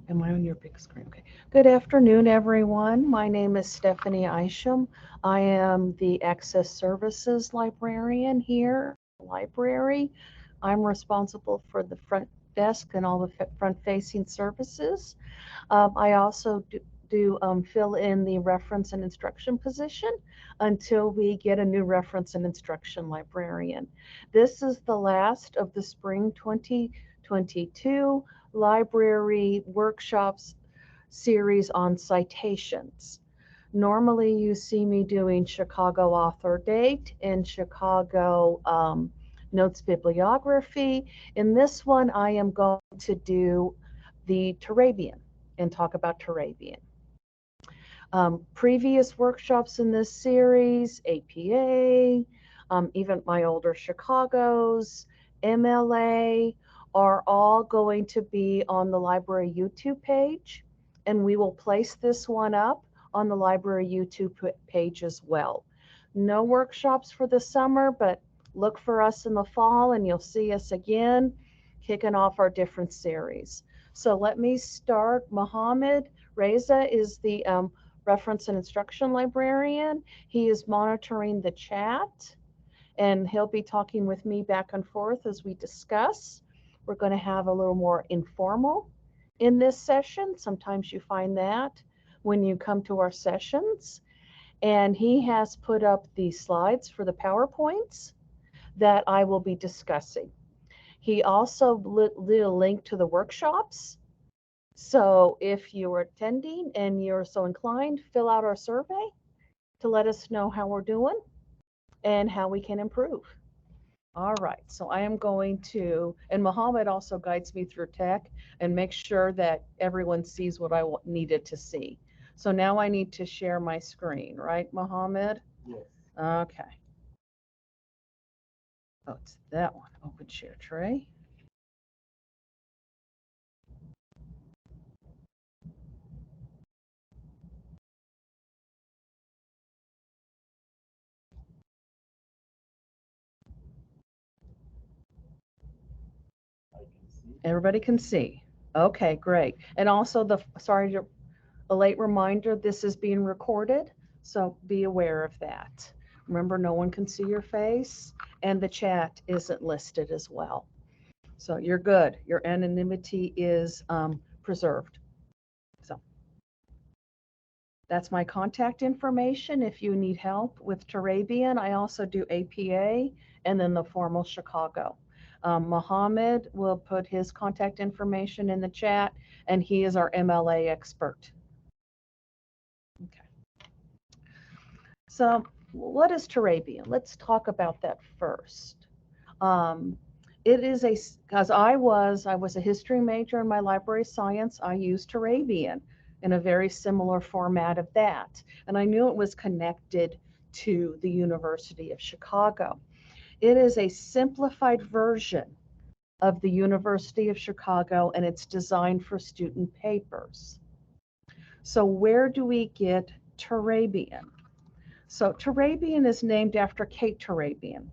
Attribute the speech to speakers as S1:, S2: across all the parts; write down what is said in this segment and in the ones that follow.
S1: Am I on your big screen? Okay. Good afternoon, everyone. My name is Stephanie Isham. I am the Access Services Librarian here at the library. I'm responsible for the front desk and all the front-facing services. I also do fill in the reference and instruction position until we get a new reference and instruction librarian. This is the last of the spring 2022 library workshops series on citations. Normally you see me doing Chicago author date and Chicago notes bibliography. In this one, I am going to do the Turabian and talk about Turabian. Previous workshops in this series, APA, even my older Chicago's, MLA, are all going to be on the library YouTube page, and we will place this one up on the library YouTube page as well. No workshops for the summer, but look for us in the fall and you'll see us again kicking off our different series. So let me start. Mohammed Reza is the reference and instruction librarian. He is monitoring the chat and he'll be talking with me back and forth as we discuss. We're going to have a little more informal in this session. Sometimes you find that when you come to our sessions. And he has put up the slides for the PowerPoints that I will be discussing. He also lit a link to the workshops. So if you're attending and you're so inclined, fill out our survey to let us know how we're doing and how we can improve. All right, so I am going to, and Mohammed also guides me through tech and makes sure that everyone sees what I needed to see. So now I need to share my screen, right, Mohammed?
S2: Yes.
S1: Okay. Oh, it's that one, open share tray. Everybody can see. Okay, great. And also a late reminder, this is being recorded, so be aware of that. Remember, no one can see your face and the chat isn't listed as well. So you're good. Your anonymity is preserved. So that's my contact information if you need help with Turabian. I also do APA and then the formal Chicago. Mohammed will put his contact information in the chat, and he is our MLA expert. Okay. So what is Turabian? Let's talk about that first. It is because I was a history major in my library science, I used Turabian in a very similar format of that. And I knew it was connected to the University of Chicago. It is a simplified version of the University of Chicago, and it's designed for student papers. So where do we get Turabian? So Turabian is named after Kate Turabian.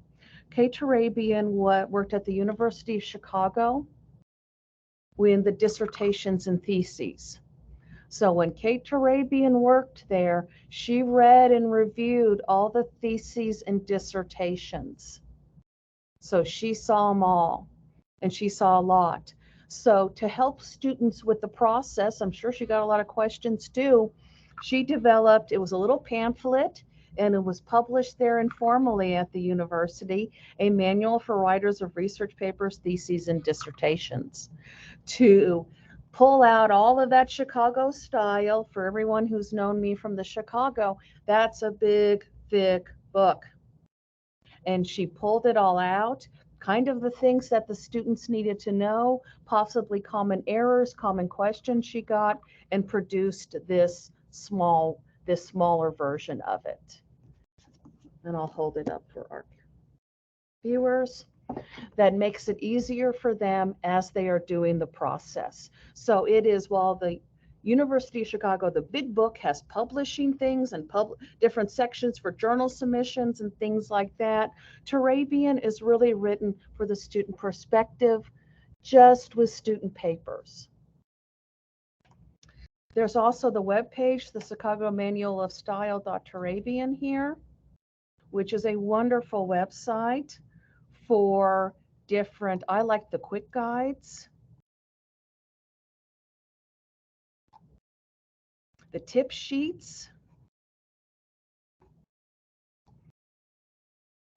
S1: Kate Turabian worked at the University of Chicago in the dissertations and theses. So when Kate Turabian worked there, she read and reviewed all the theses and dissertations. So she saw them all, and she saw a lot. So to help students with the process, I'm sure she got a lot of questions too, she developed, it was a little pamphlet, and it was published there informally at the university, a manual for writers of research papers, theses, and dissertations, to pull out all of that Chicago style. For everyone who's known me from the Chicago, that's a big, thick book. And she pulled it all out, kind of the things that the students needed to know, possibly common errors, common questions she got, and produced this smaller version of it. And I'll hold it up for our viewers. That makes it easier for them as they are doing the process. So it is, while the University of Chicago, the big book, has publishing things and different sections for journal submissions and things like that, Turabian is really written for the student perspective, just with student papers. There's also the webpage, the Chicago Manual of Style.Turabian here, which is a wonderful website for different, I like the quick guides, the tip sheets,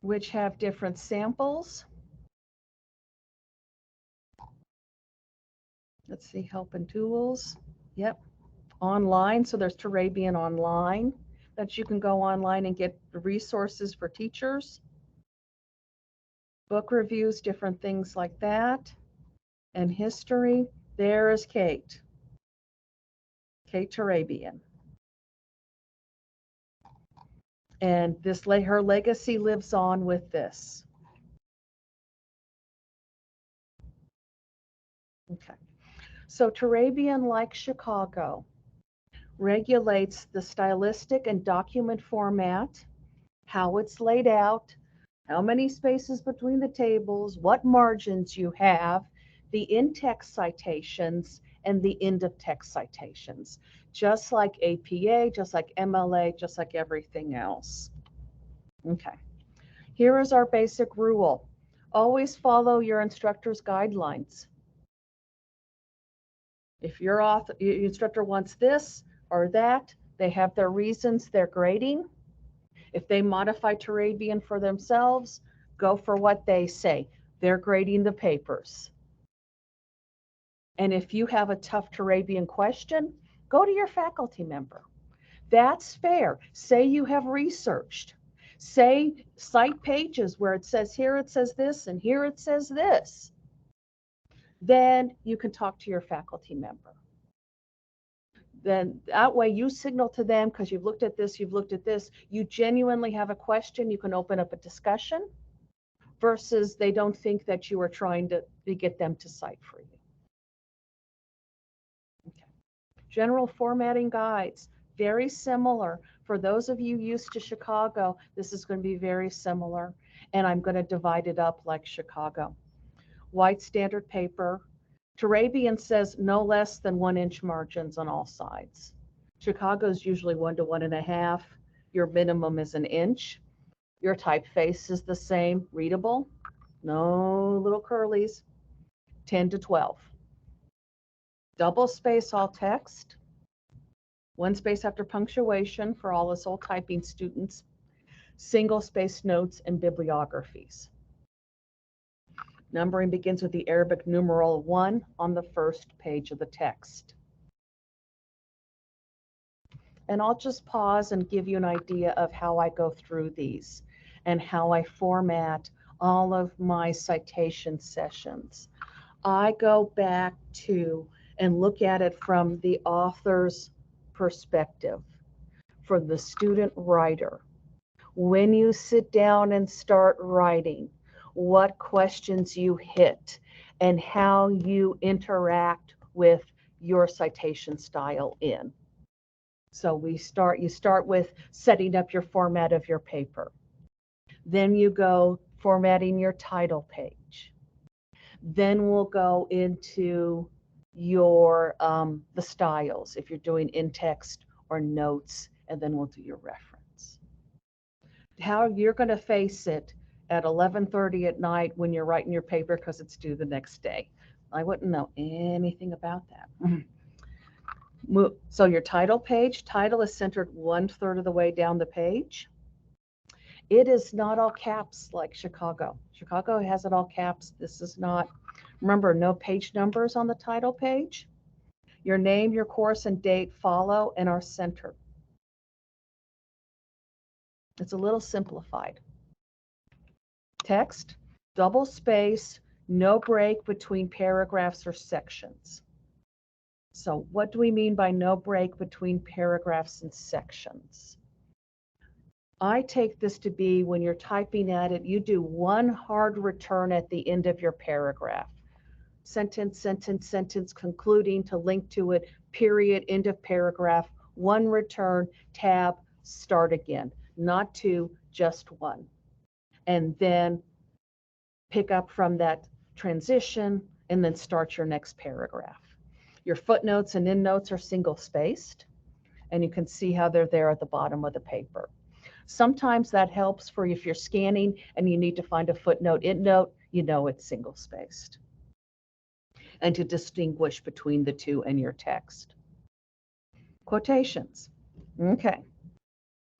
S1: which have different samples. Let's see, help and tools. Yep, online. So there's Turabian online that you can go online and get resources for teachers. Book reviews, different things like that. And history. There is Kate Turabian. And this, her legacy lives on with this. Okay. So Turabian, like Chicago, regulates the stylistic and document format, how it's laid out, how many spaces between the tables, what margins you have, the in-text citations, and the end-of-text citations, just like APA, just like MLA, just like everything else. Okay, here is our basic rule. Always follow your instructor's guidelines. If your instructor wants this or that, they have their reasons, they're grading. If they modify Turabian for themselves, go for what they say. They're grading the papers. And if you have a tough Turabian question, go to your faculty member. That's fair. Say you have researched. Say, cite pages where it says here it says this and here it says this. Then you can talk to your faculty member. Then that way you signal to them, because you've looked at this, you genuinely have a question, you can open up a discussion, versus they don't think that you are trying to get them to cite for you. Okay. General formatting guides, very similar. For those of you used to Chicago, this is going to be very similar, and I'm going to divide it up like Chicago. White standard paper. Turabian says no less than 1 inch margins on all sides. Chicago's usually 1 to 1.5. Your minimum is 1 inch. Your typeface is the same, readable, no little curlies, 10 to 12. Double space all text, 1 space after punctuation for all us old typing students, single space notes and bibliographies. Numbering begins with the Arabic numeral 1 on the first page of the text. And I'll just pause and give you an idea of how I go through these and how I format all of my citation sessions. I go back to and look at it from the author's perspective, for the student writer. When you sit down and start writing, what questions you hit and how you interact with your citation style in. So you start with setting up your format of your paper. Then you go formatting your title page. Then we'll go into your the styles, if you're doing in-text or notes, and then we'll do your reference. How you're going to face it at 11:30 at night when you're writing your paper because it's due the next day. I wouldn't know anything about that. So your title page, title is centered 1/3 of the way down the page. It is not all caps like Chicago. Chicago has it all caps. This is not. Remember, no page numbers on the title page. Your name, your course, and date follow and are centered. It's a little simplified. Text, double space, no break between paragraphs or sections. So what do we mean by no break between paragraphs and sections? I take this to be when you're typing at it, you do one hard return at the end of your paragraph. Sentence, sentence, sentence, concluding to link to it, period, end of paragraph, one return, tab, start again. Not two, just one. And then pick up from that transition and then start your next paragraph. Your footnotes and endnotes are single spaced, and you can see how they're there at the bottom of the paper. Sometimes that helps for if you're scanning and you need to find a footnote, endnote, you know it's single spaced. And to distinguish between the two in your text. Quotations. Okay.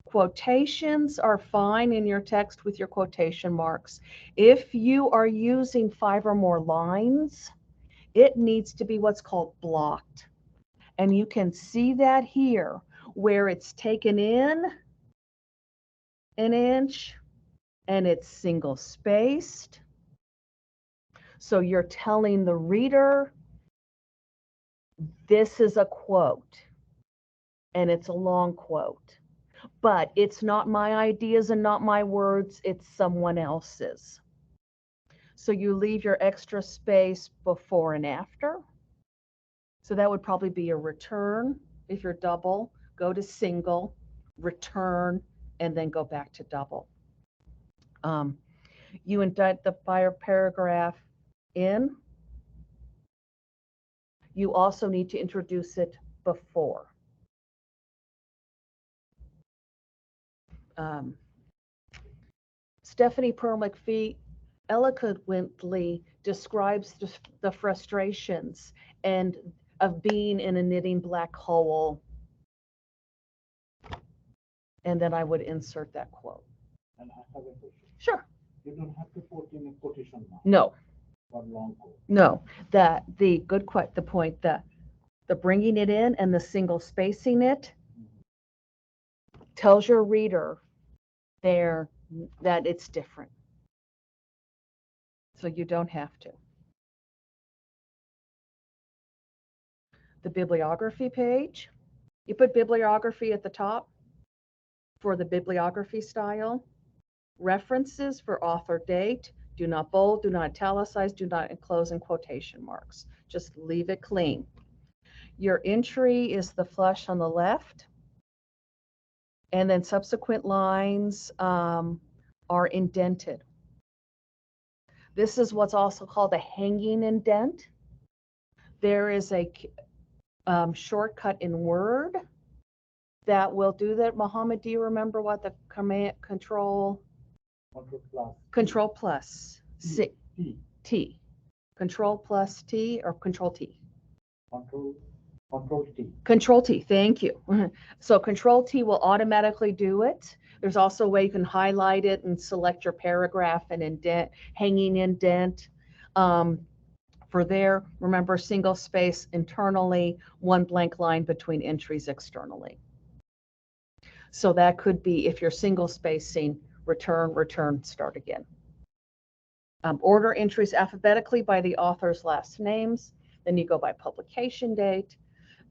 S1: Quotations are fine in your text with your quotation marks. If you are using 5 or more lines, it needs to be what's called blocked. And you can see that here where it's taken in an inch and it's single spaced. So you're telling the reader this is a quote and it's a long quote, but it's not my ideas and not my words, it's someone else's. So you leave your extra space before and after. So that would probably be a return. If you're double, go to single, return, and then go back to double. You indent the fire paragraph in. You also need to introduce it before. Stephanie Pearl-McPhee eloquently describes the frustrations and of being in a knitting black hole. And then I would insert that quote.
S2: And I have a question.
S1: Sure.
S2: You don't have to put in a quotation mark.
S1: No.
S2: Or long quote.
S1: No. The point that the bringing it in and the single spacing it tells your reader there that it's different. So you don't have to. The bibliography page, you put bibliography at the top for the bibliography style. References for author date, do not bold, do not italicize, do not enclose in quotation marks. Just leave it clean. Your entry is the flush on the left, and then subsequent lines are indented. This is what's also called a hanging indent. There is a shortcut in Word that will do that. Mohammed, do you remember what the command Control plus C, T. Control plus T or Control T?
S2: Control T.
S1: Control T, thank you. So Control T will automatically do it. There's also a way you can highlight it and select your paragraph and indent, hanging indent. For there, remember single space internally, one blank line between entries externally. So that could be, if you're single spacing, return, return, start again. Order entries alphabetically by the author's last names. Then you go by publication date.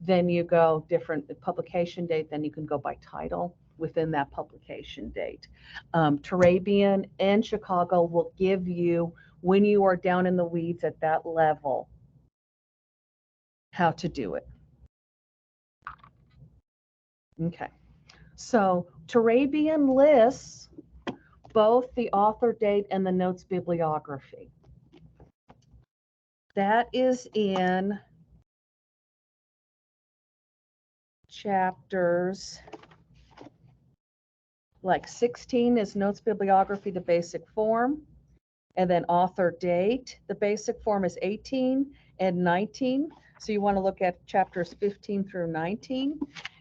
S1: Then you go different publication date. Then you can go by title within that publication date. Turabian and Chicago will give you, when you are down in the weeds at that level, how to do it. Okay. So Turabian lists both the author date and the notes bibliography. That is in chapters like 16 is notes bibliography, the basic form, and then author date. The basic form is 18 and 19. So you want to look at chapters 15 through 19,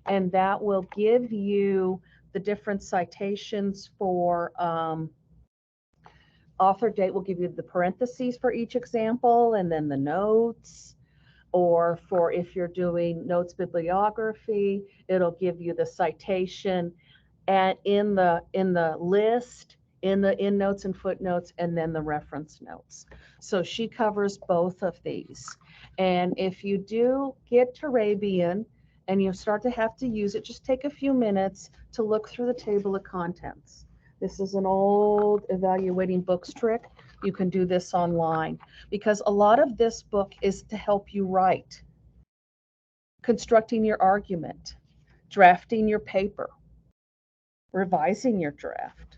S1: and that will give you the different citations for author date will give you the parentheses for each example, and then the notes. Or for if you're doing notes bibliography, it'll give you the citation and in the list, in the endnotes and footnotes, and then the reference notes. So she covers both of these. And if you do get Turabian and you start to have to use it, just take a few minutes to look through the table of contents. This is an old evaluating books trick. You can do this online because a lot of this book is to help you write, constructing your argument, drafting your paper, revising your draft,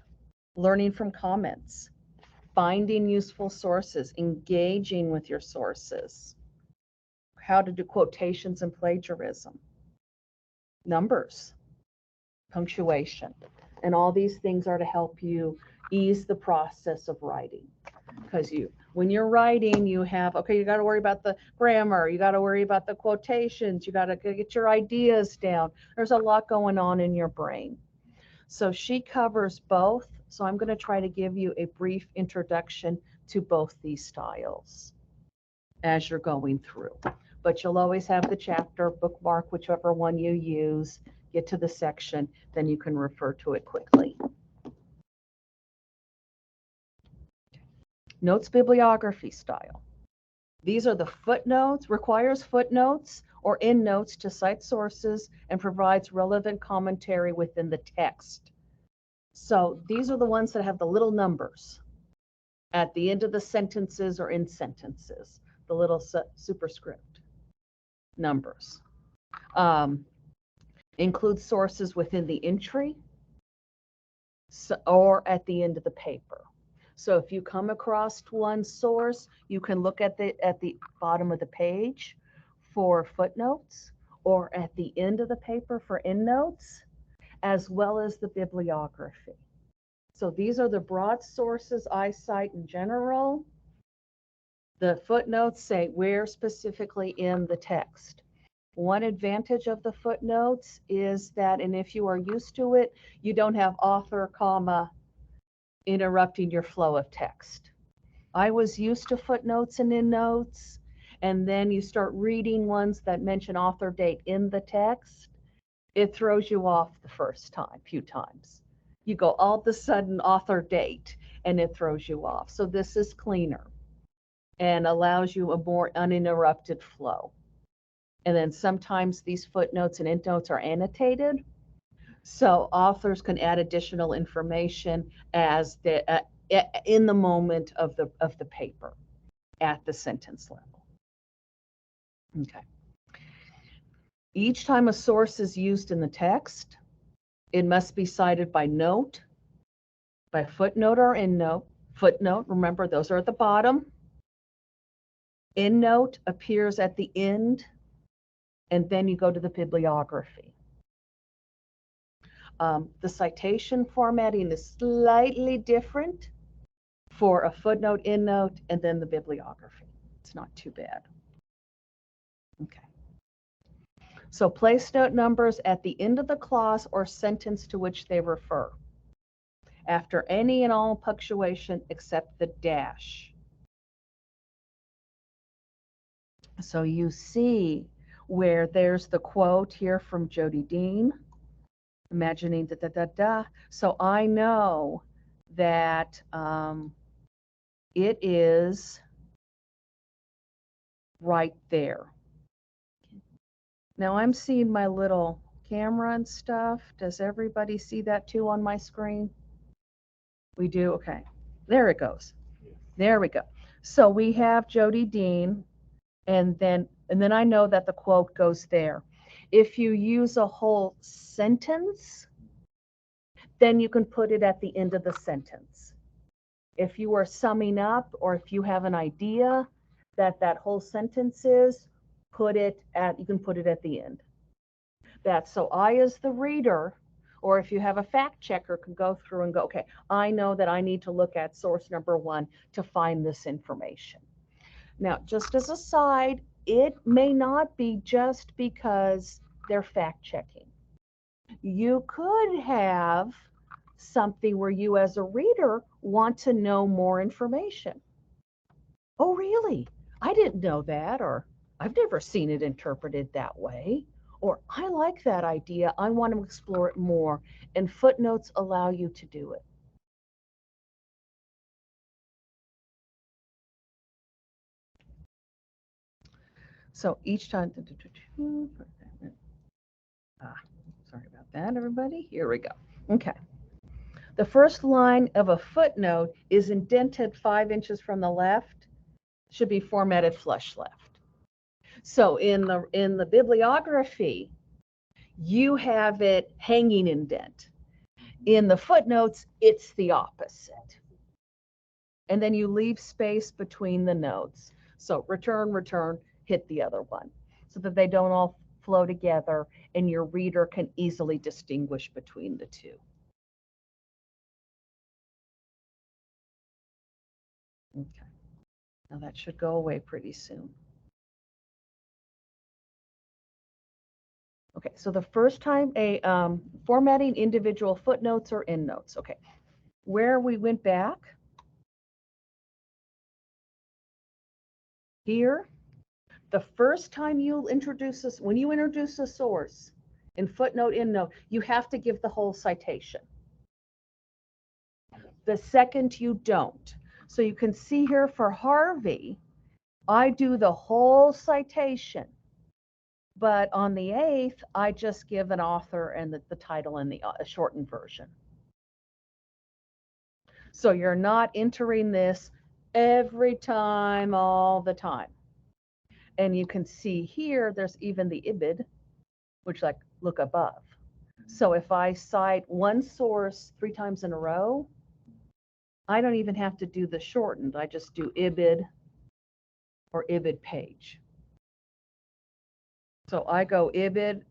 S1: learning from comments, finding useful sources, engaging with your sources. how to do quotations and plagiarism, numbers, punctuation, and all these things are to help you ease the process of writing. Because when you're writing, you have, okay, you got to worry about the grammar, you got to worry about the quotations, you got to get your ideas down. There's a lot going on in your brain. So she covers both. So I'm going to try to give you a brief introduction to both these styles as you're going through. But you'll always have the chapter, bookmark whichever one you use, get to the section, then you can refer to it quickly. Notes bibliography style. These are the footnotes, requires footnotes or endnotes to cite sources and provides relevant commentary within the text. So these are the ones that have the little numbers at the end of the sentences or in sentences, the little superscript numbers. Include sources within the entry or at the end of the paper. So if you come across one source, you can look at the bottom of the page for footnotes or at the end of the paper for endnotes, as well as the bibliography. So these are the broad sources I cite in general. The footnotes say where specifically in the text. One advantage of the footnotes is that, and if you are used to it, you don't have author, comma, interrupting your flow of text. I was used to footnotes and endnotes, and then you start reading ones that mention author date in the text. It throws you off the first time, few times. You go all of a sudden author date, and it throws you off. So this is cleaner and allows you a more uninterrupted flow. And then sometimes these footnotes and endnotes are annotated, so authors can add additional information as in the moment of the paper at the sentence level. Okay. Each time a source is used in the text, it must be cited by note, by footnote or endnote. Footnote, remember, those are at the bottom. Endnote appears at the end, and then you go to the bibliography. The citation formatting is slightly different for a footnote, endnote, and then the bibliography. It's not too bad. Okay. So place note numbers at the end of the clause or sentence to which they refer, after any and all punctuation except the dash. So you see where there's the quote here from Jody Dean, imagining da da da da. So I know that it is right there. Now I'm seeing my little camera and stuff. Does everybody see that too on my screen? We do? Okay. There it goes. There we go. So we have Jody Dean, and then I know that the quote goes there. If you use a whole sentence, then you can put it at the end of the sentence. If you are summing up, or if you have an idea that whole sentence is, you can put it at the end. That's so I, as the reader, or if you have a fact checker, can go through and go, okay, I know that I need to look at source number 1 to find this information. Now, just as a side, it may not be just because they're fact checking. You could have something where you as a reader want to know more information. Oh, really? I didn't know that, or I've never seen it interpreted that way, or I like that idea, I want to explore it more, and footnotes allow you to do it. So each time, sorry about that, everybody. Here we go. Okay. The first line of a footnote is indented 5 inches from the left, should be formatted flush left. So in the bibliography, you have it hanging indent. In the footnotes, it's the opposite. And then you leave space between the notes. So return, hit the other one. so that they don't all flow together and your reader can easily distinguish between the two. Okay, now that should go away pretty soon. Okay, so the first time formatting individual footnotes or endnotes. Okay, where we went back here, the first time you introduce this, when you introduce a source in footnote, endnote, you have to give the whole citation. The second you don't. So you can see here for Harvey, I do the whole citation. But on the 8th, I just give an author and the title in the shortened version. So you're not entering this every time, all the time. And you can see here, there's even the IBID, which like look above. So if I cite one source 3 times in a row, I don't even have to do the shortened. I just do IBID or IBID page. So I go IBID,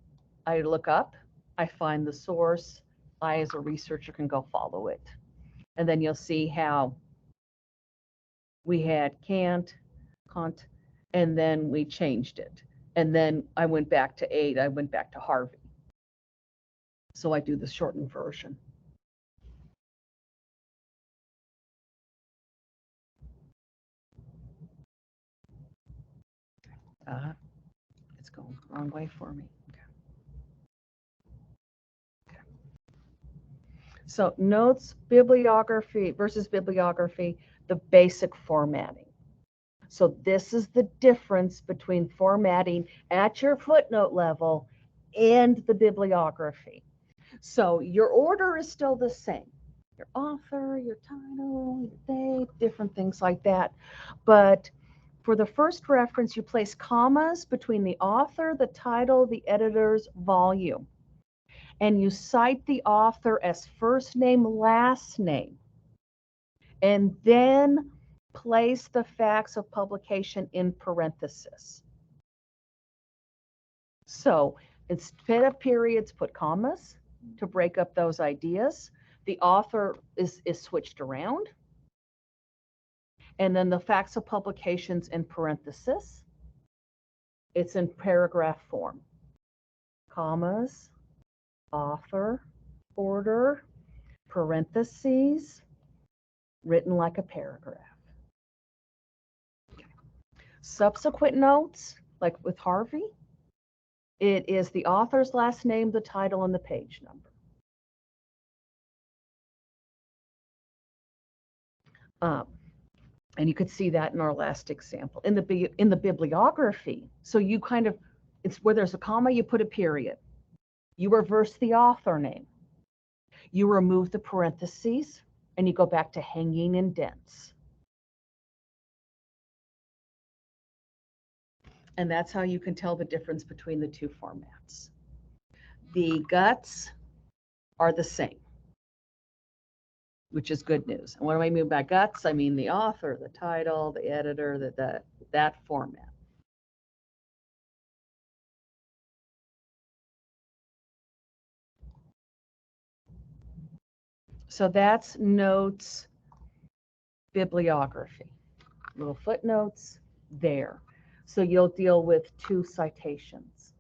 S1: I look up, I find the source, I as a researcher can go follow it. And then you'll see how we had can't, and then we changed it. And then I went back to 8, I went back to Harvey. So I do the shortened version. It's going the wrong way for me. Okay. So notes, bibliography versus bibliography, the basic formatting. So this is the difference between formatting at your footnote level and the bibliography. So your order is still the same. Your author, your title, your date, different things like that. But for the first reference, you place commas between the author, the title, the editor's volume. And you cite the author as first name, last name. And then place the facts of publication in parentheses. So instead of periods, put commas to break up those ideas. The author is switched around. And then the facts of publications in parentheses. It's in paragraph form. Commas, author, order, parentheses, written like a paragraph. Okay. Subsequent notes, like with Harvey, it is the author's last name, the title, and the page number. And you could see that in our last example. In the bibliography, so you kind of, it's where there's a comma, you put a period. You reverse the author name. You remove the parentheses, and you go back to hanging indents. And that's how you can tell the difference between the two formats. The guts are the same, which is good news. And what do I mean by guts? I mean the author, the title, the editor, that format. So that's notes, bibliography. Little footnotes there. So you'll deal with 2 citations.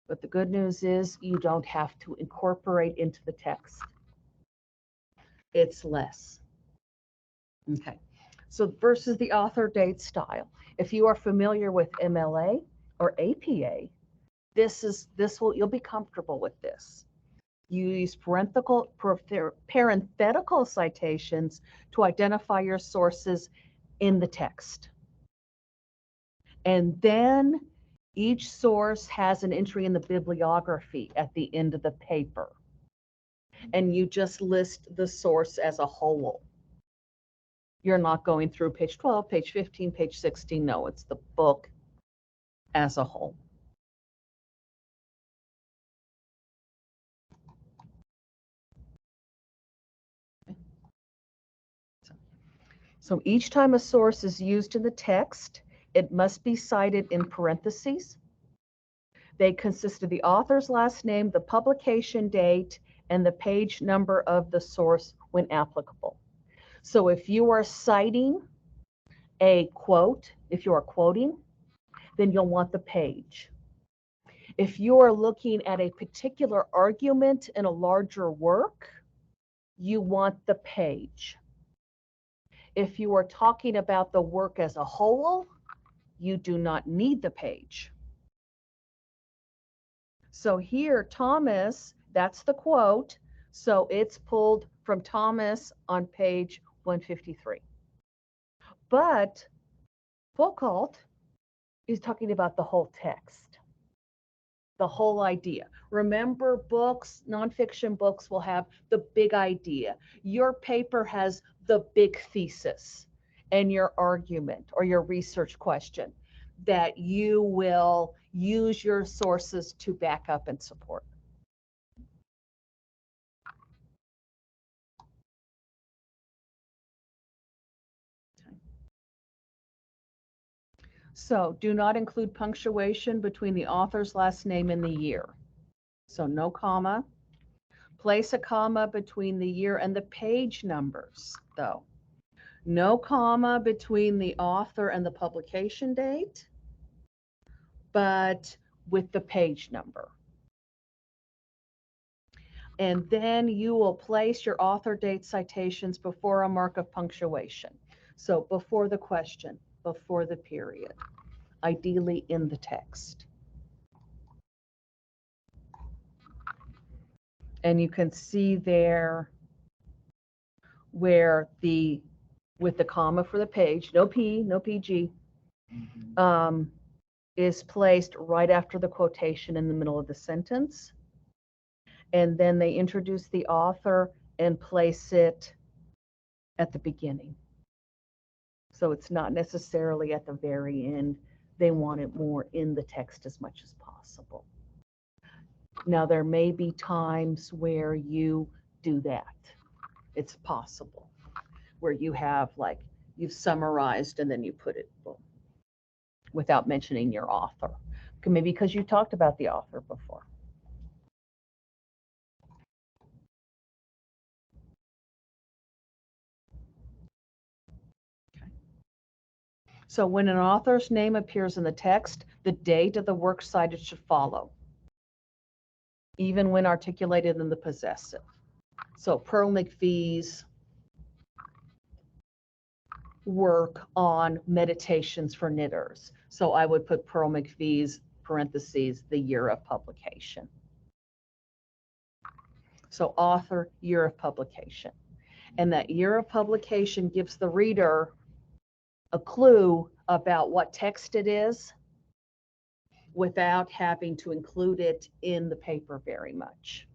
S1: But the good news is you don't have to incorporate into the text. It's less. Okay. So versus the author, date, style. If you are familiar with MLA or APA, you'll be comfortable with this. You use parenthetical citations to identify your sources in the text. And then each source has an entry in the bibliography at the end of the paper. And you just list the source as a whole. You're not going through page 12, page 15, page 16. No, it's the book as a whole. So each time a source is used in the text, it must be cited in parentheses They consist of the author's last name, the publication date, and the page number of the source when applicable. So if you are citing a quote, if you are quoting, then you'll want the page. If you are looking at a particular argument in a larger work, you want the page. If you are talking about the work as a whole, you do not need the page. So here, Thomas, that's the quote. So it's pulled from Thomas on page 153. But Foucault is talking about the whole text, the whole idea. Remember, books, nonfiction books will have the big idea. Your paper has the big thesis and your argument or your research question that you will use your sources to back up and support. So do not include punctuation between the author's last name and the year. So no comma. Place a comma between the year and the page numbers, though. No comma between the author and the publication date, but with the page number. And then you will place your author date citations before a mark of punctuation. So before the question, before the period, ideally in the text. And you can see there where with the comma for the page, no P, no PG, is placed right after the quotation in the middle of the sentence. And then they introduce the author and place it at the beginning. So it's not necessarily at the very end. They want it more in the text as much as possible. Now, there may be times where you do that. It's possible where you have, like, you've summarized and then you put it boom, without mentioning your author. Maybe because you talked about the author before. Okay. So when an author's name appears in the text, the date of the work cited should follow, even when articulated in the possessive. So Pearl McPhee's work on meditations for knitters. So I would put Pearl McPhee's parentheses, the year of publication. So author, year of publication. And that year of publication gives the reader a clue about what text it is without having to include it in the paper very much,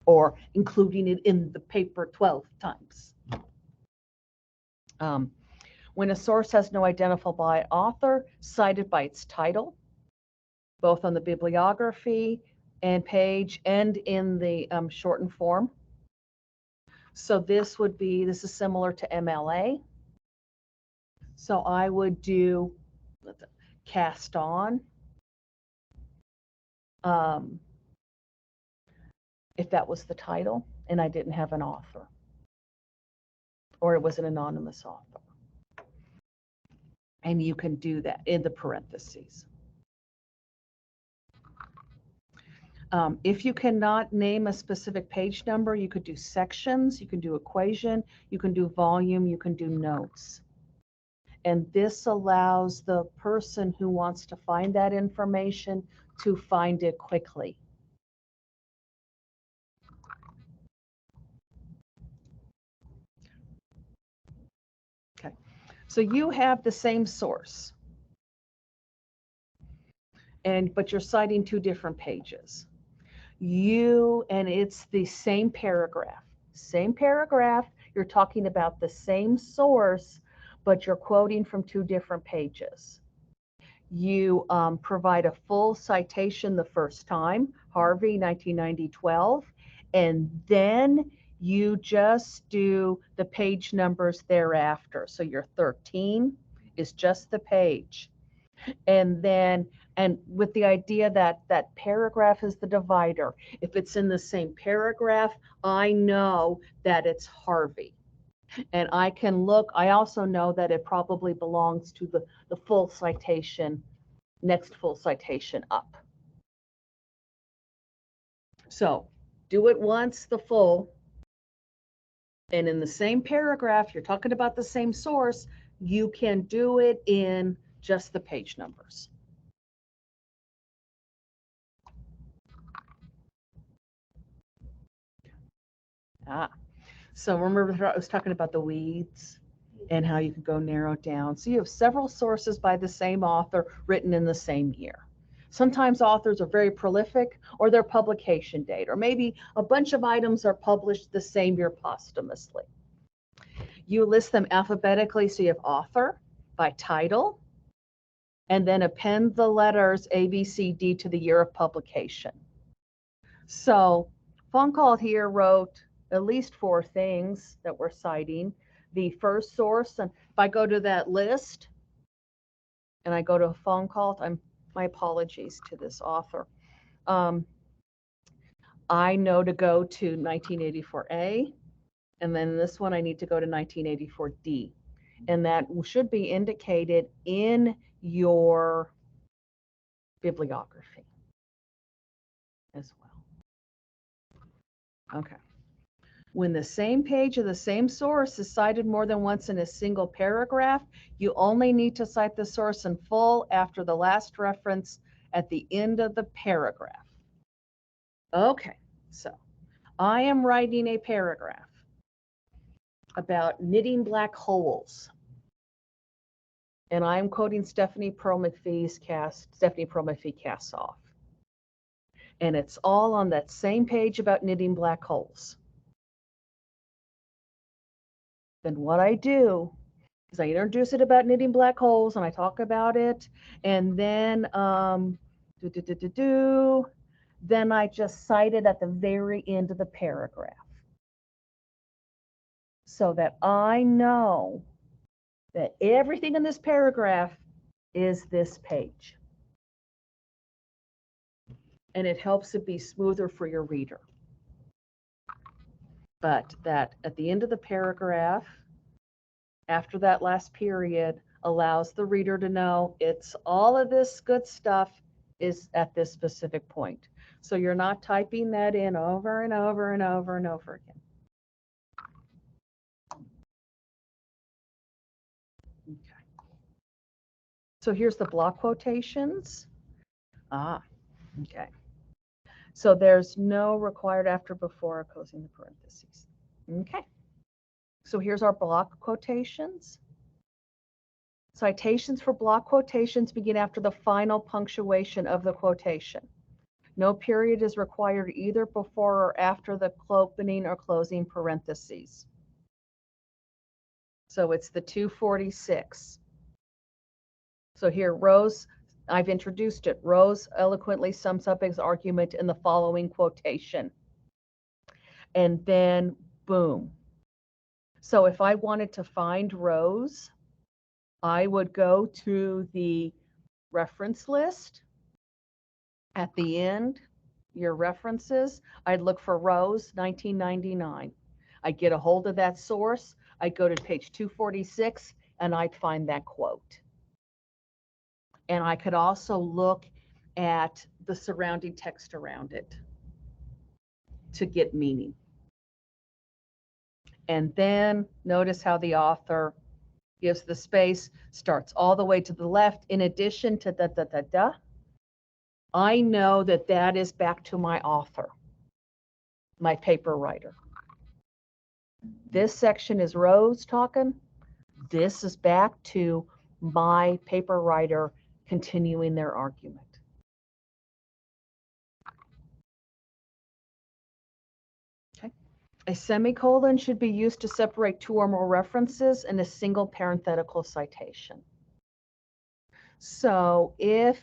S1: or including it in the paper 12 times. When a source has no identifiable author, cited by its title, both on the bibliography and page and in the shortened form. So this is similar to MLA. So I would do cast on. If that was the title and I didn't have an author, or it was an anonymous author. And you can do that in the parentheses. If you cannot name a specific page number, you could do sections, you can do equation, you can do volume, you can do notes. And this allows the person who wants to find that information to find it quickly. Okay, so you have the same source, but you're citing two different pages. And it's the same paragraph. You're talking about the same source, but you're quoting from two different pages. You provide a full citation the first time, Harvey, 1990-12, and then you just do the page numbers thereafter. So your 13 is just the page. And then And with the idea that that paragraph is the divider. If it's in the same paragraph, I know that it's Harvey. And I can look, I also know that it probably belongs to the full citation, next full citation up. So do it once, the full, and in the same paragraph, you're talking about the same source, you can do it in just the page numbers. So remember I was talking about the weeds and how you could go narrow it down. So you have several sources by the same author written in the same year. Sometimes authors are very prolific, or their publication date, or maybe a bunch of items are published the same year posthumously. You list them alphabetically, so you have author by title, and then append the letters A, B, C, D to the year of publication. So Phone Call here wrote at least 4 things that we're citing. The first source, and if I go to that list and I go to a phone call, my apologies to this author. I know to go to 1984A, and then this one I need to go to 1984D. And that should be indicated in your bibliography as well. Okay. When the same page of the same source is cited more than once in a single paragraph, you only need to cite the source in full after the last reference at the end of the paragraph. Okay, so I am writing a paragraph about knitting black holes. And I'm quoting Stephanie Pearl McPhee Casts Off. And it's all on that same page about knitting black holes. Then what I do is I introduce it about knitting black holes and I talk about it, and then then I just cite it at the very end of the paragraph so that I know that everything in this paragraph is this page. And it helps it be smoother for your reader. But that at the end of the paragraph, after that last period, allows the reader to know it's all of this good stuff is at this specific point. So you're not typing that in over and over and over and over again. Okay. So here's the block quotations. Okay. So there's no required after, before, or closing the parentheses. Okay. So here's our block quotations. Citations for block quotations begin after the final punctuation of the quotation. No period is required either before or after the opening or closing parentheses. So it's the 246. So here, Rose, I've introduced it. Rose eloquently sums up his argument in the following quotation. And then, boom. So if I wanted to find Rose, I would go to the reference list. At the end, your references, I'd look for Rose, 1999. I'd get a hold of that source. I'd go to page 246 and I'd find that quote. And I could also look at the surrounding text around it to get meaning. And then notice how the author gives the space, starts all the way to the left. In addition to I know that that is back to my author, my paper writer. This section is Rose talking. This is back to my paper writer continuing their argument. Okay. A semicolon should be used to separate 2 or more references in a single parenthetical citation. So if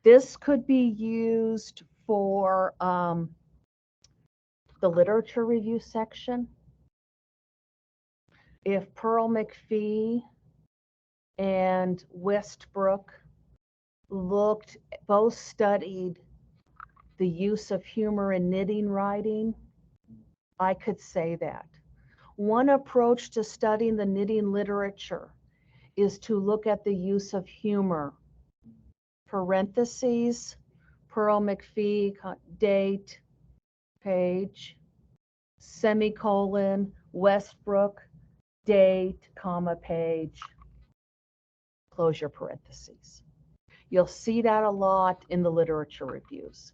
S1: this could be used for the literature review section, if Pearl McPhee and Westbrook both studied the use of humor in knitting writing, I could say that. One approach to studying the knitting literature is to look at the use of humor. Parentheses, Pearl McPhee, date, page, semicolon, Westbrook, date, comma, page, close your parentheses. You'll see that a lot in the literature reviews.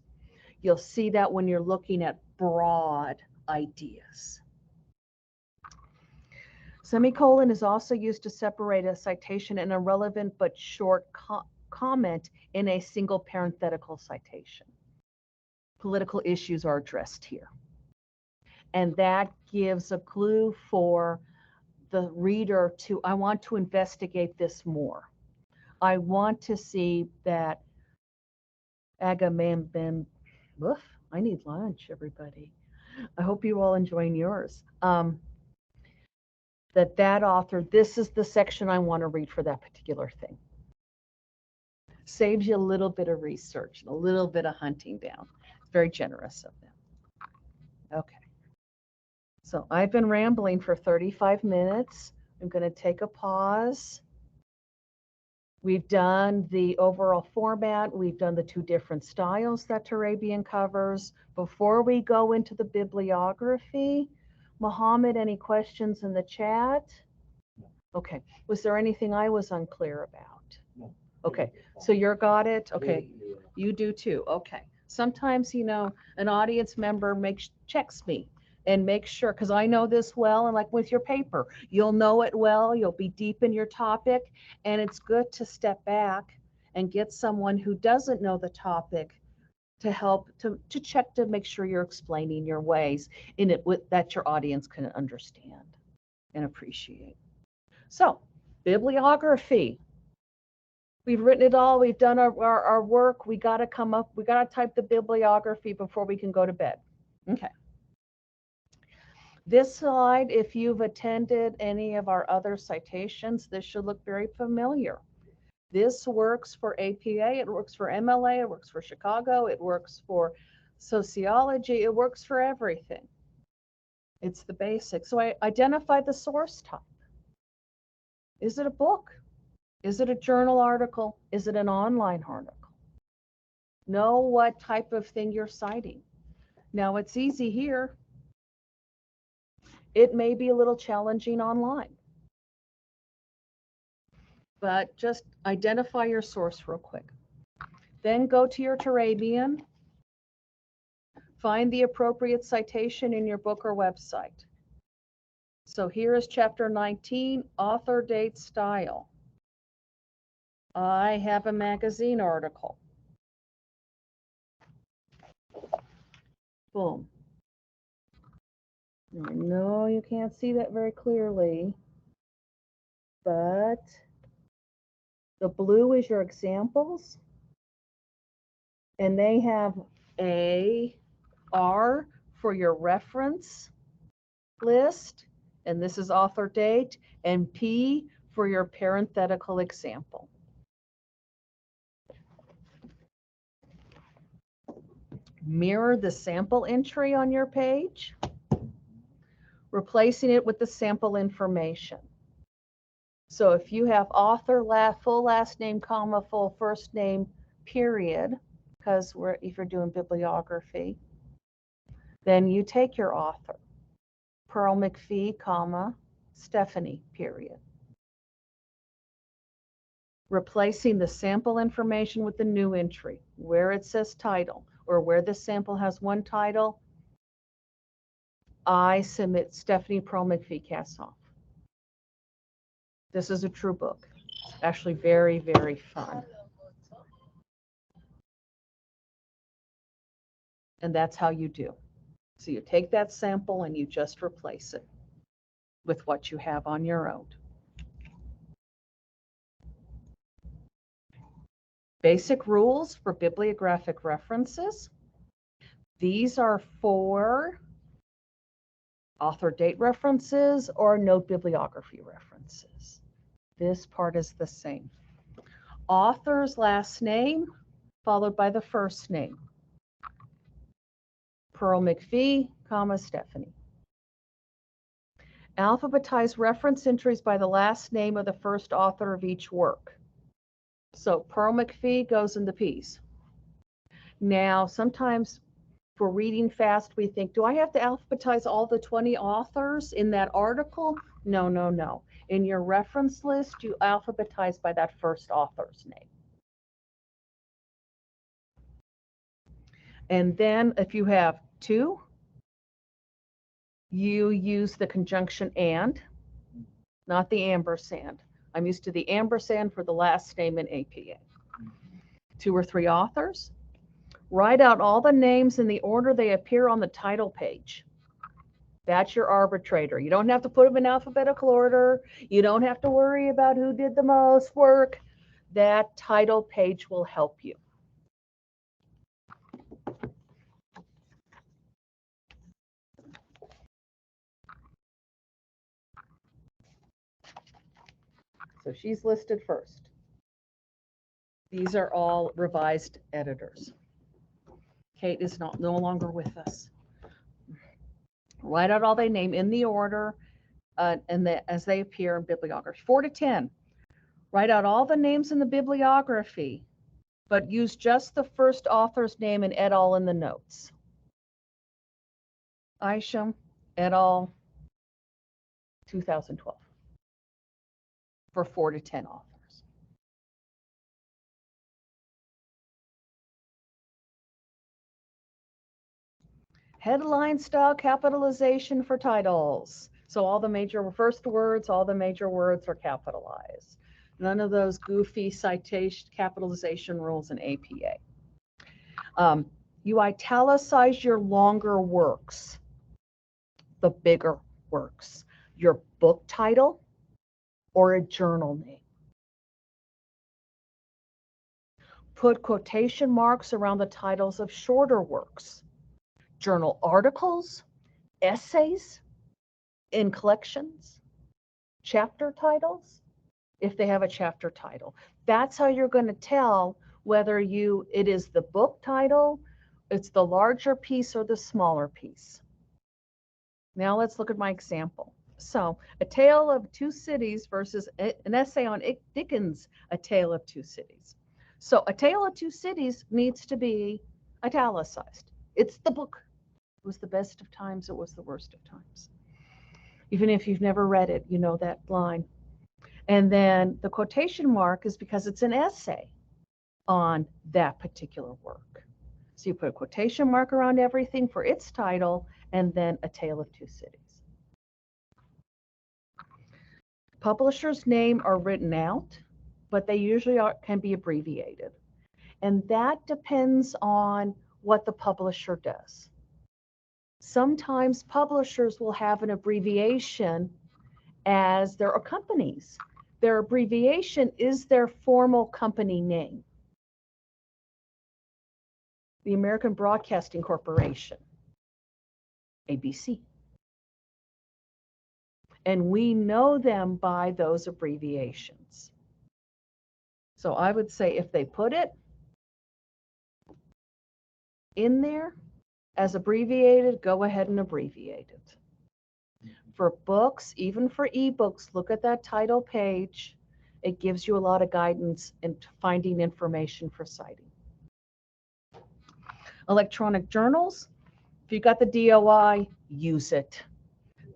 S1: You'll see that when you're looking at broad ideas. Semicolon is also used to separate a citation and a relevant but short comment in a single parenthetical citation. Political issues are addressed here. And that gives a clue for the reader to, I want to investigate this more. I want to see that Agamemnon, woof, I need lunch, everybody. I hope you all enjoying yours. That author, this is the section I want to read for that particular thing. Saves you a little bit of research and a little bit of hunting down. It's very generous of them. Okay. So I've been rambling for 35 minutes. I'm going to take a pause. We've done the overall format. We've done the two different styles that Turabian covers. Before we go into the bibliography, Mohammed, any questions in the chat?
S2: No.
S1: Okay. Was there anything I was unclear about?
S2: No.
S1: Okay. So you're got it? Okay. You do too. Okay. Sometimes, you know, an audience member checks me and makes sure, because I know this well, and like with your paper, you'll know it well, you'll be deep in your topic, and it's good to step back and get someone who doesn't know the topic to help to check to make sure you're explaining your ways in it that your audience can understand and appreciate. So, bibliography. We've written it all, we've done our work, we got to type the bibliography before we can go to bed. Okay. This slide, if you've attended any of our other citations, this should look very familiar. This works for APA, it works for MLA, it works for Chicago, it works for sociology, it works for everything. It's the basics. So I identify the source type. Is it a book? Is it a journal article? Is it an online article? Know what type of thing you're citing. Now it's easy here. It may be a little challenging online. But just identify your source real quick. Then go to your Turabian. Find the appropriate citation in your book or website. So here is chapter 19, author, date, style. I have a magazine article. Boom. I know you can't see that very clearly, but the blue is your examples, and they have a R for your reference list, and this is author date, and P for your parenthetical example. Mirror the sample entry on your page, replacing it with the sample information. So if you have author, full last name, comma, full first name, period, because if you're doing bibliography, then you take your author, Pearl McPhee, comma, Stephanie, period. Replacing the sample information with the new entry, where it says title, or where the sample has one title, I submit Stephanie Pearl McPhee casts off. This is a true book. Actually very, very fun. And that's how you do. So you take that sample and you just replace it with what you have on your own. Basic rules for bibliographic references. These are for author date references or note bibliography references. This part is the same. author's last name followed by the first name. Pearl McPhee, comma, Stephanie. Alphabetize reference entries by the last name of the first author of each work. So Pearl McPhee goes in the P's. Now, sometimes if we're reading fast, we think, do I have to alphabetize all the 20 authors in that article? No, no, no. In your reference list, you alphabetize by that first author's name. And then if you have two, you use the conjunction and, not the ampersand. I'm used to the ampersand for the last name in APA. 2 or 3 authors. Write out all the names in the order they appear on the title page. That's your arbitrator. You don't have to put them in alphabetical order. You don't have to worry about who did the most work. That title page will help you. So she's listed first. These are all revised editors. Kate is no longer with us. Write out all they name in the order as they appear in bibliography. 4 to 10. Write out all the names in the bibliography, but use just the first author's name and et al. In the notes. Isham, et al., 2012. For 4 to 10 authors. Headline style capitalization for titles. So all the major first words, all the major words are capitalized. None of those goofy citation capitalization rules in APA. You italicize your longer works, the bigger works, your book title or a journal name. Put quotation marks around the titles of shorter works, journal articles, essays in collections, chapter titles, if they have a chapter title. That's how you're going to tell whether it is the book title, it's the larger piece or the smaller piece. Now let's look at my example. So, A Tale of Two Cities versus an essay on Dickens' A Tale of Two Cities. So, A Tale of Two Cities needs to be italicized. It's the book. It was the best of times, it was the worst of times. Even if you've never read it, you know that line. And then the quotation mark is because it's an essay on that particular work. So you put a quotation mark around everything for its title, and then A Tale of Two Cities. Publisher's name are written out, but they usually can be abbreviated. And that depends on what the publisher does. Sometimes publishers will have an abbreviation as their companies. Their abbreviation is their formal company name. The American Broadcasting Corporation, ABC. And we know them by those abbreviations. So I would say if they put it in there as abbreviated, go ahead and abbreviate it. For books, even for ebooks, look at that title page. It gives you a lot of guidance in finding information for citing. Electronic journals, if you got the DOI, use it.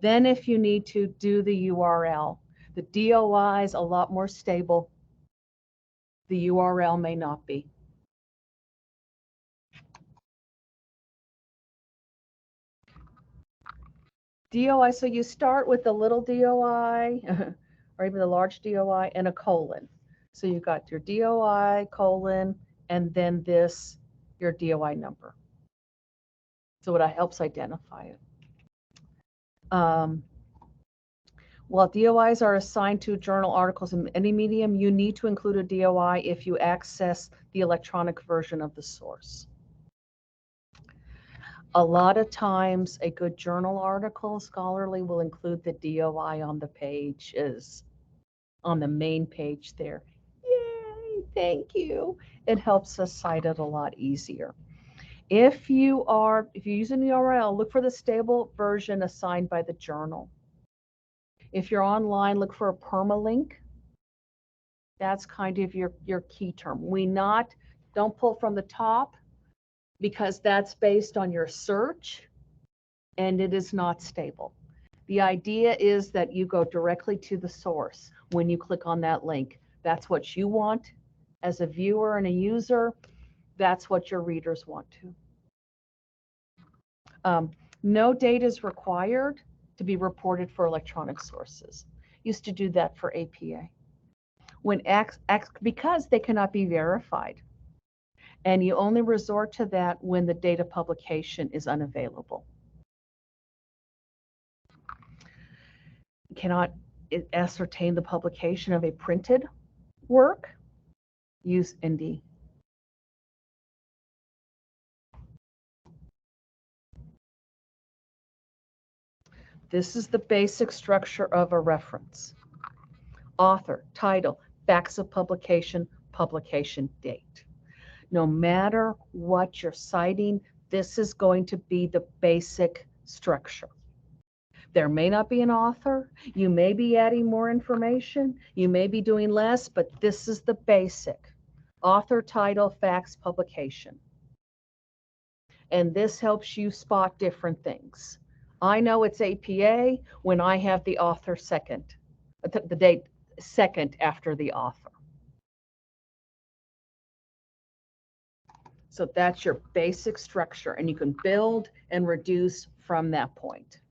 S1: Then if you need to, do the URL. The DOI is a lot more stable. The URL may not be. DOI, so you start with the little DOI, or even the large DOI, and a colon. So you've got your DOI, colon, and then this, your DOI number. So it helps identify it. While DOIs are assigned to journal articles in any medium, you need to include a DOI if you access the electronic version of the source. A lot of times, a good journal article, scholarly, will include the DOI on the pages, on the main page there. Yay! Thank you. It helps us cite it a lot easier. If you're using the URL, look for the stable version assigned by the journal. If you're online, look for a permalink. That's kind of your key term. Don't pull from the top, because that's based on your search and it is not stable. The idea is that you go directly to the source when you click on that link. That's what you want as a viewer and a user. That's what your readers want to. No data is required to be reported for electronic sources. Used to do that for APA. Because they cannot be verified. And you only resort to that when the date of publication is unavailable. You cannot ascertain the publication of a printed work, use ND. This is the basic structure of a reference. Author, title, facts of publication, publication date. No matter what you're citing, this is going to be the basic structure. There may not be an author. You may be adding more information. You may be doing less, but this is the basic. Author, title, facts, publication. And this helps you spot different things. I know it's APA when I have the author second, the date second after the author. So that's your basic structure, and you can build and reduce from that point.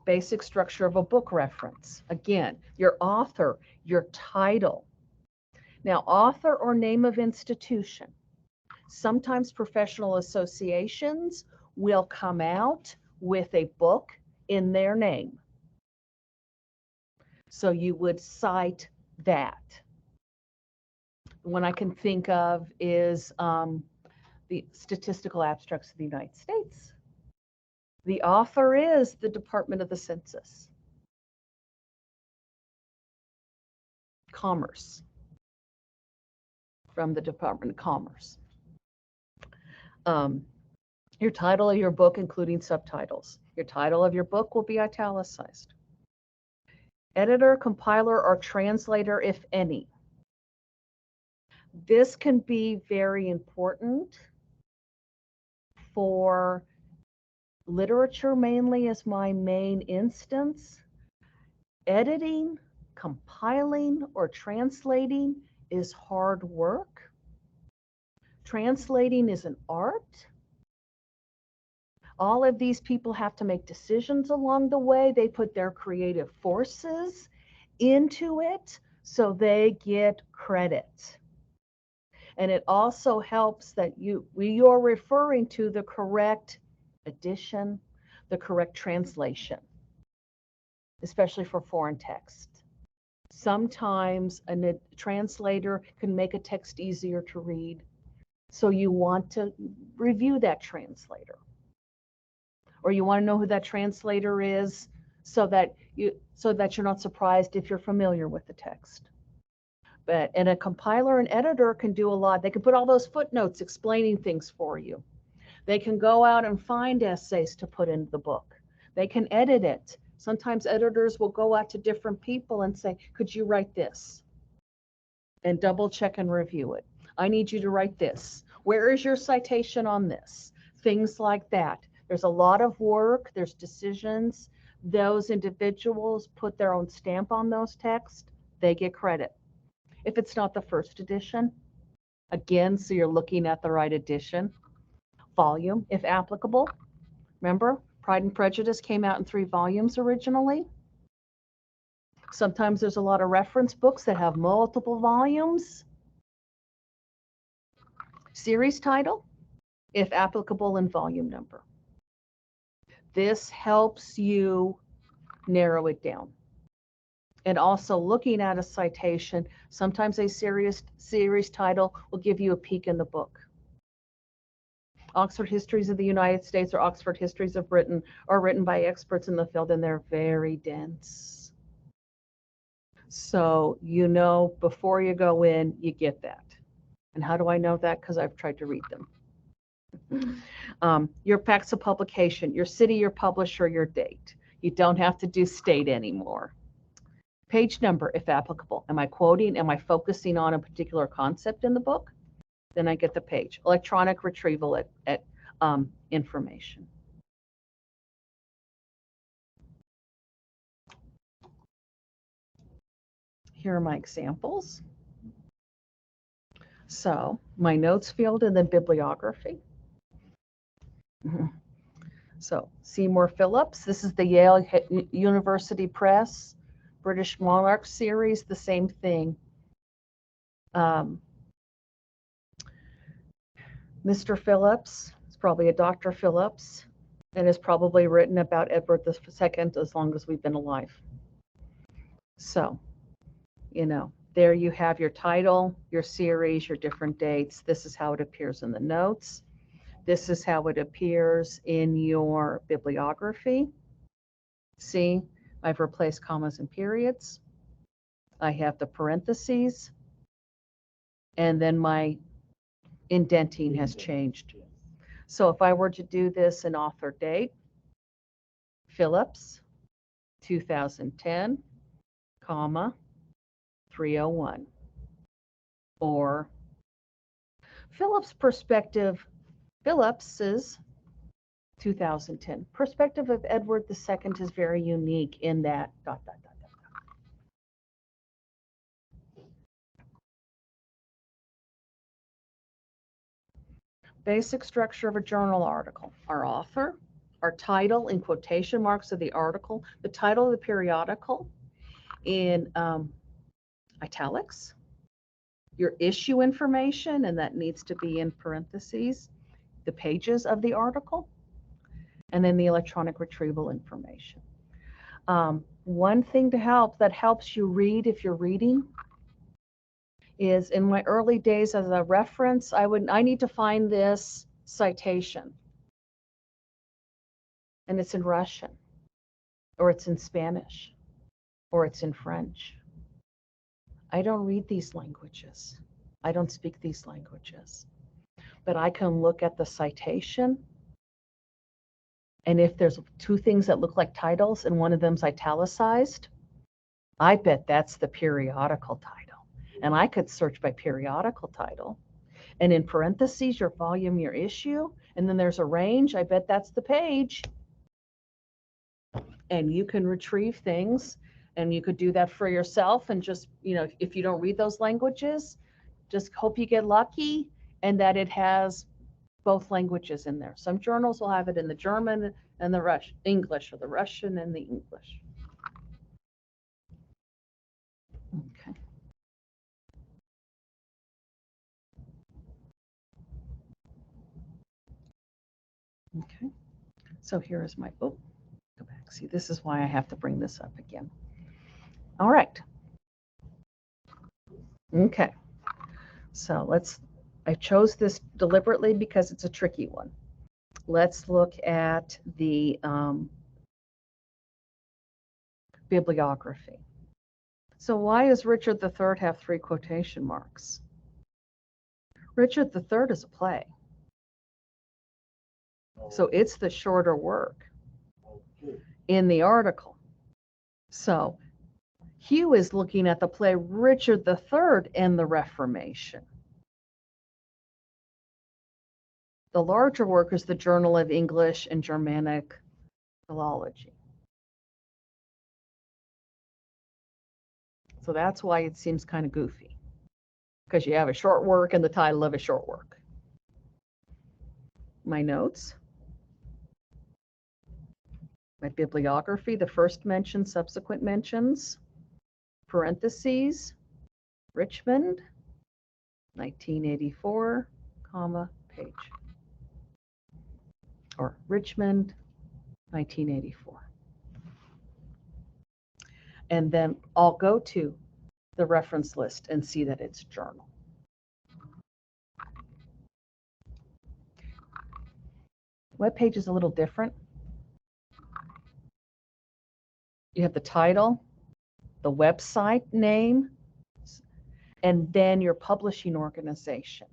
S1: Basic structure of a book reference. Again, your author, your title. Now, author or name of institution. Sometimes professional associations will come out with a book in their name. So you would cite that. The one I can think of is the Statistical Abstracts of the United States. The author is the Department of the Census. Commerce, from the Department of Commerce. Your title of your book, including subtitles. Your title of your book will be italicized. Editor, compiler, or translator, if any. This can be very important for literature, mainly as my main instance. Editing, compiling, or translating is hard work. Translating is an art. All of these people have to make decisions along the way. They put their creative forces into it, so they get credit. And it also helps that you're referring to the correct edition, the correct translation, especially for foreign text. Sometimes a translator can make a text easier to read, so you want to review that translator. Or you want to know who that translator is so that you're not surprised if you're familiar with the text. And a compiler and editor can do a lot. They can put all those footnotes explaining things for you. They can go out and find essays to put into the book. They can edit it. Sometimes editors will go out to different people and say, could you write this? And double check and review it. I need you to write this. Where is your citation on this? Things like that. There's a lot of work. There's decisions. Those individuals put their own stamp on those texts. They get credit. If it's not the first edition, again, so you're looking at the right edition. Volume, if applicable. Remember, Pride and Prejudice came out in 3 volumes originally. Sometimes there's a lot of reference books that have multiple volumes. Series title, if applicable, and volume number. This helps you narrow it down. And also looking at a citation, sometimes a series title will give you a peek in the book. Oxford Histories of the United States or Oxford Histories of Britain are written by experts in the field, and they're very dense. So you know before you go in, you get that. And how do I know that? Because I've tried to read them. Your facts of publication, your city, your publisher, your date. You don't have to do state anymore. Page number, if applicable. Am I quoting? Am I focusing on a particular concept in the book? Then I get the page. Electronic retrieval at information. Here are my examples. So my notes field and then bibliography. So Seymour Phillips, this is the Yale University Press, British Monarch series, the same thing. Mr. Phillips, it's probably a Dr. Phillips, and is probably written about Edward II as long as we've been alive. So, you know, there you have your title, your series, your different dates. This is how it appears in the notes. This is how it appears in your bibliography. See, I've replaced commas and periods. I have the parentheses. And then my indenting has changed. So if I were to do this in author date, Phillips, 2010, comma, 301. Or Phillips' perspective, Phillips's 2010. Perspective of Edward II is very unique in that ... Basic structure of a journal article. Our author, our title in quotation marks of the article, the title of the periodical in italics, your issue information, and that needs to be in parentheses, the pages of the article, and then the electronic retrieval information. One thing to help that helps you read if you're reading is in my early days as a reference, I need to find this citation. And it's in Russian, or it's in Spanish, or it's in French. I don't read these languages. I don't speak these languages. But I can look at the citation, and if there's two things that look like titles and one of them's italicized, I bet that's the periodical title. And I could search by periodical title. And in parentheses, your volume, your issue, and then there's a range. I bet that's the page. And you can retrieve things, and you could do that for yourself. And just, you know, if you don't read those languages, just hope you get lucky and that it has both languages in there. Some journals will have it in the German and the English, or the Russian and the English. Okay. Okay, so here is my, oh, go back. See, this is why I have to bring this up again. All right. Okay, so I chose this deliberately because it's a tricky one. Let's look at the bibliography. So why does Richard III have 3 quotation marks? Richard III is a play. So it's the shorter work in the article. So Hugh is looking at the play Richard III and the Reformation. The larger work is the Journal of English and Germanic Philology. So that's why it seems kind of goofy, because you have a short work and the title of a short work. My notes. My bibliography, the first mention, subsequent mentions, parentheses, Richmond, 1984, comma, page. Or Richmond, 1984. And then I'll go to the reference list and see that it's journal. WebPage is a little different. You have the title, the website name, and then your publishing organization.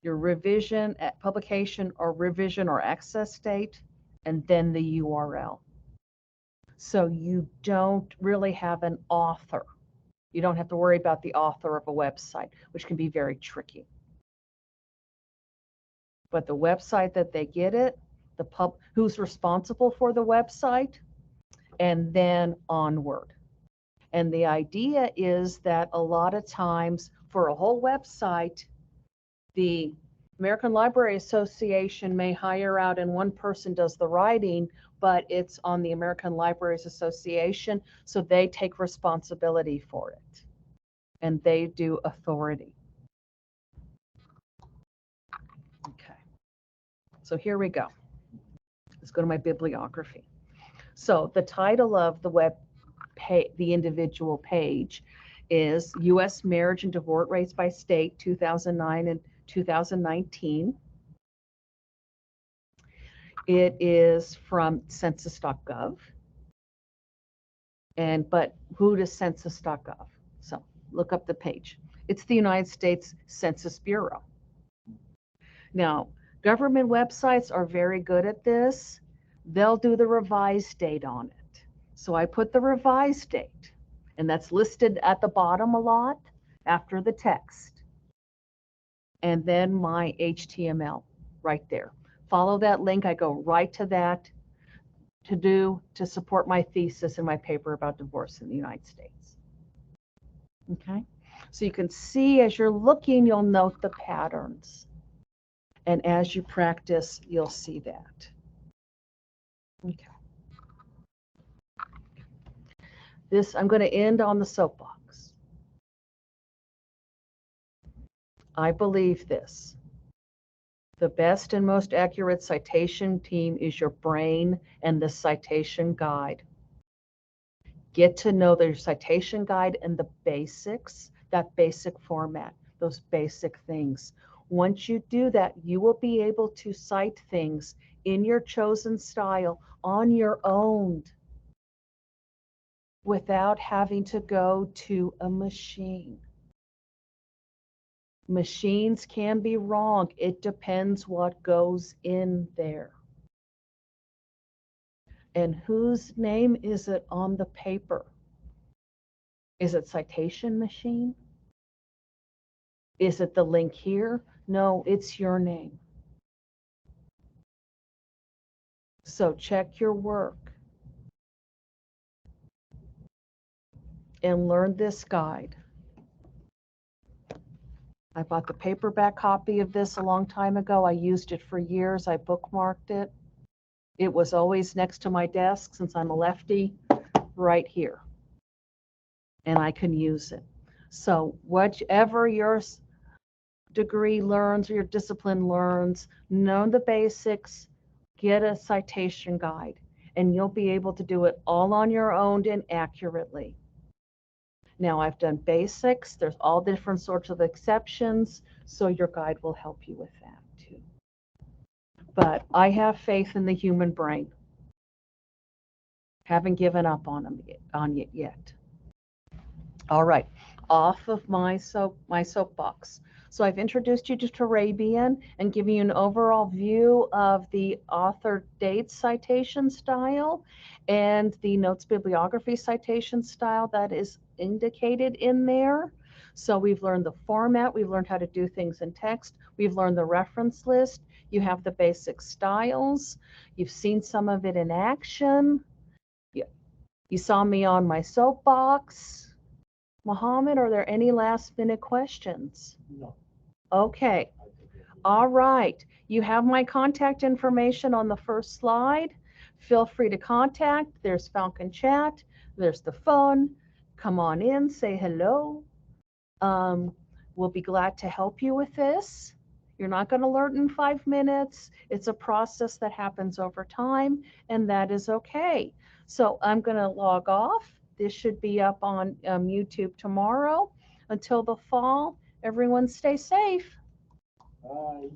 S1: Your revision, publication or revision or access date, and then the URL. So you don't really have an author. You don't have to worry about the author of a website, which can be very tricky. But the website that they get it, who's responsible for the website, and then onward. And the idea is that a lot of times for a whole website, the American Library Association may hire out and one person does the writing, but it's on the American Libraries Association, so they take responsibility for it and they do authority. Okay, so here we go. Let's go to my bibliography. So the title of the the individual page is U.S. Marriage and Divorce Rates by State 2009 and 2019. It is from census.gov. But who does census.gov? So look up the page. It's the United States Census Bureau. Now, government websites are very good at this. They'll do the revised date on it. So I put the revised date, and that's listed at the bottom a lot after the text. And then my HTML right there. Follow that link. I go right to that to support my thesis and my paper about divorce in the United States. Okay, so you can see as you're looking, you'll note the patterns. And as you practice, you'll see that. Okay. I'm going to end on the soapbox. I believe this. The best and most accurate citation team is your brain and the citation guide. Get to know their citation guide and the basics, that basic format, those basic things. Once you do that, you will be able to cite things in your chosen style on your own without having to go to a machine. Machines can be wrong. It depends what goes in there. And whose name is it on the paper? Is it citation machine? Is it the link here? No, it's your name. So check your work and learn this guide. I bought the paperback copy of this a long time ago. I used it for years. I bookmarked it. It was always next to my desk since I'm a lefty, right here. And I can use it. So whatever your degree learns or your discipline learns, know the basics, get a citation guide, and you'll be able to do it all on your own and accurately. Now I've done basics. There's all different sorts of exceptions, so your guide will help you with that too. But I have faith in the human brain. Haven't given up on it yet. All right, off of my soapbox. So I've introduced you to Turabian and given you an overall view of the author date citation style and the notes bibliography citation style that is indicated in there. So we've learned the format, we've learned how to do things in text, we've learned the reference list, you have the basic styles, you've seen some of it in action. You saw me on my soapbox. Mohammed, are there any last minute questions?
S2: No.
S1: Okay. All right. You have my contact information on the first slide. Feel free to contact. There's Falcon Chat. There's the phone. Come on in, say hello. We'll be glad to help you with this. You're not going to learn in 5 minutes. It's a process that happens over time, and that is okay. So I'm going to log off. This should be up on YouTube tomorrow. Until the fall, everyone stay safe.
S2: Bye.